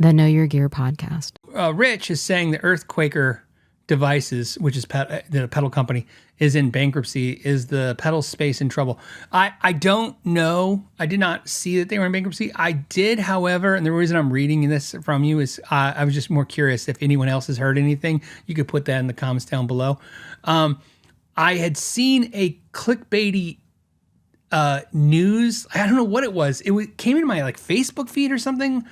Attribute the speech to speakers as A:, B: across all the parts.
A: the Know Your Gear podcast.
B: Rich is saying the Earthquaker Devices, which is the pedal company, is in bankruptcy. Is the pedal space in trouble? I don't know. I did not see that they were in bankruptcy. I did, however, and the reason I'm reading this from you is I was just more curious if anyone else has heard anything. You could put that in the comments down below. I had seen a clickbaity news. I don't know what it was. It came in my Facebook feed or something,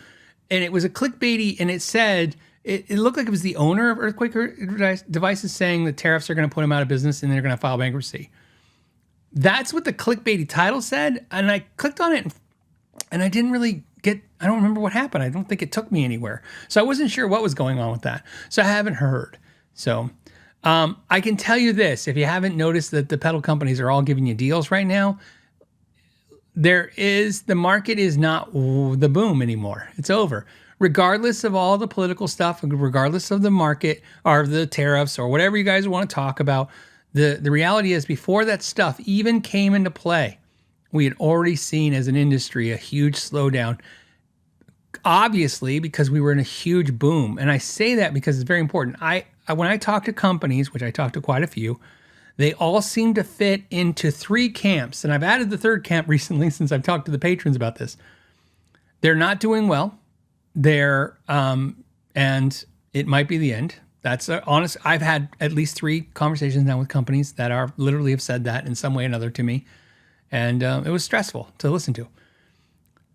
B: and it was a clickbaity, and it said. It looked like it was the owner of Earthquaker Devices saying the tariffs are going to put him out of business and they're going to file bankruptcy. That's what the clickbaity title said. And I clicked on it and I didn't really I don't remember what happened. I don't think it took me anywhere. So I wasn't sure what was going on with that. So I haven't heard. So I can tell you this, if you haven't noticed that the pedal companies are all giving you deals right now, the market is not the boom anymore. It's over. Regardless of all the political stuff, regardless of the market or the tariffs or whatever you guys want to talk about, the reality is before that stuff even came into play, we had already seen as an industry a huge slowdown, obviously because we were in a huge boom. And I say that because it's very important. When I talk to companies, which I talk to quite a few, they all seem to fit into three camps. And I've added the third camp recently since I've talked to the patrons about this. They're not doing well. And it might be the end. That's honest. I've had at least 3 conversations now with companies that are literally have said that in some way or another to me. And it was stressful to listen to.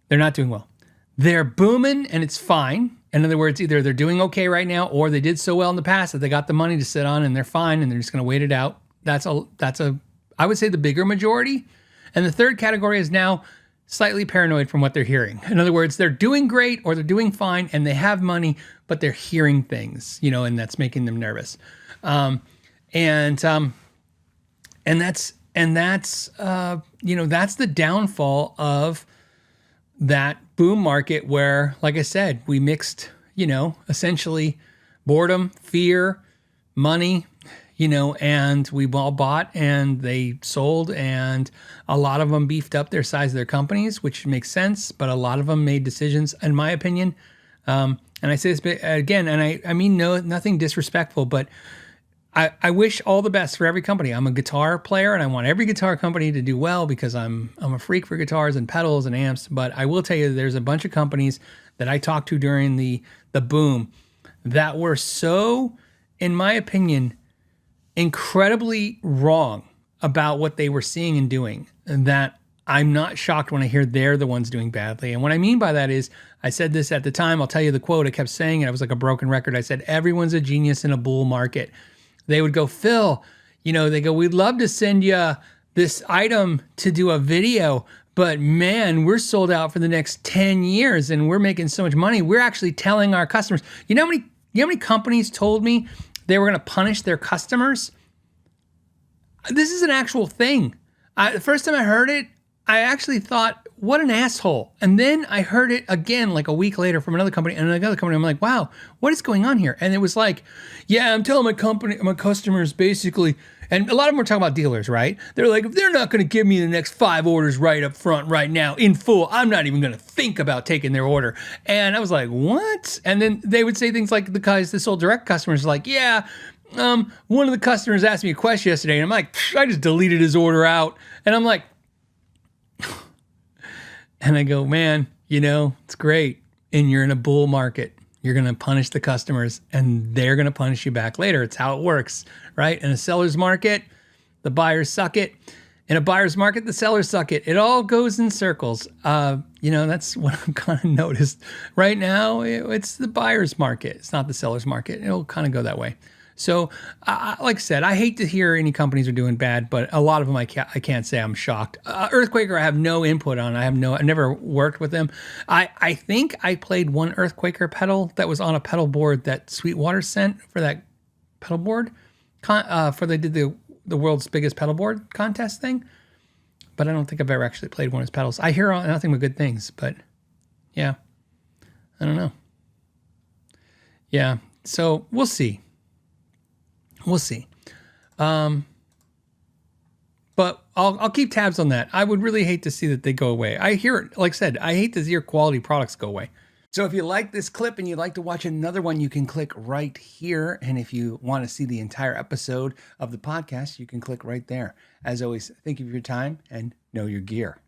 B: They're not doing well. They're booming and it's fine. In other words, either they're doing okay right now or they did so well in the past that they got the money to sit on and they're fine and they're just going to wait it out. That's I would say the bigger majority. And the third category is now slightly paranoid from what they're hearing. In other words, they're doing great or they're doing fine and they have money, but they're hearing things, and that's making them nervous. And that's the downfall of that boom market where, like I said, we mixed, essentially boredom, fear, money, and we all bought and they sold, and a lot of them beefed up their size of their companies, which makes sense, but a lot of them made decisions, in my opinion. And I say this again, and I mean nothing disrespectful, but I wish all the best for every company. I'm a guitar player and I want every guitar company to do well because I'm a freak for guitars and pedals and amps. But I will tell you, there's a bunch of companies that I talked to during the boom that were so, in my opinion, incredibly wrong about what they were seeing and doing, and that I'm not shocked when I hear they're the ones doing badly. And what I mean by that is, I said this at the time, I'll tell you the quote, I kept saying it, I was like a broken record. I said, everyone's a genius in a bull market. They would go, Phil, they go, we'd love to send you this item to do a video, but man, we're sold out for the next 10 years and we're making so much money. We're actually telling our customers, you know how many companies told me they were going to punish their customers? This is an actual thing. The first time I heard it, I actually thought, what an asshole. And then I heard it again like a week later from another company and another company. I'm like, wow, what is going on here? And it was like, yeah, I'm telling my customers basically, and a lot of them were talking about dealers, right? They're like, if they're not going to give me the next 5 orders right up front right now in full, I'm not even going to think about taking their order. And I was like, what? And then they would say things like the guys that sold direct customers like, yeah, one of the customers asked me a question yesterday and I'm like, I just deleted his order out. And I'm like, and I go, man, it's great. And you're in a bull market. You're going to punish the customers and they're going to punish you back later. It's how it works, right? In a seller's market, the buyers suck it. In a buyer's market, the sellers suck it. It all goes in circles. That's what I've kind of noticed. Right now, it's the buyer's market. It's not the seller's market. It'll kind of go that way. So, like I said, I hate to hear any companies are doing bad, but a lot of them I can't say I'm shocked. Earthquaker, I have no input on. I never worked with them. I think I played one Earthquaker pedal that was on a pedal board that Sweetwater sent for that pedal board. They did the world's biggest pedal board contest thing. But I don't think I've ever actually played one of his pedals. I hear nothing but good things, but yeah, I don't know. Yeah, so we'll see. We'll see. But I'll keep tabs on that. I would really hate to see that they go away. I hear it. Like I said, I hate to see your quality products go away. So if you like this clip and you'd like to watch another one, you can click right here. And if you want to see the entire episode of the podcast, you can click right there. As always, thank you for your time and know your gear.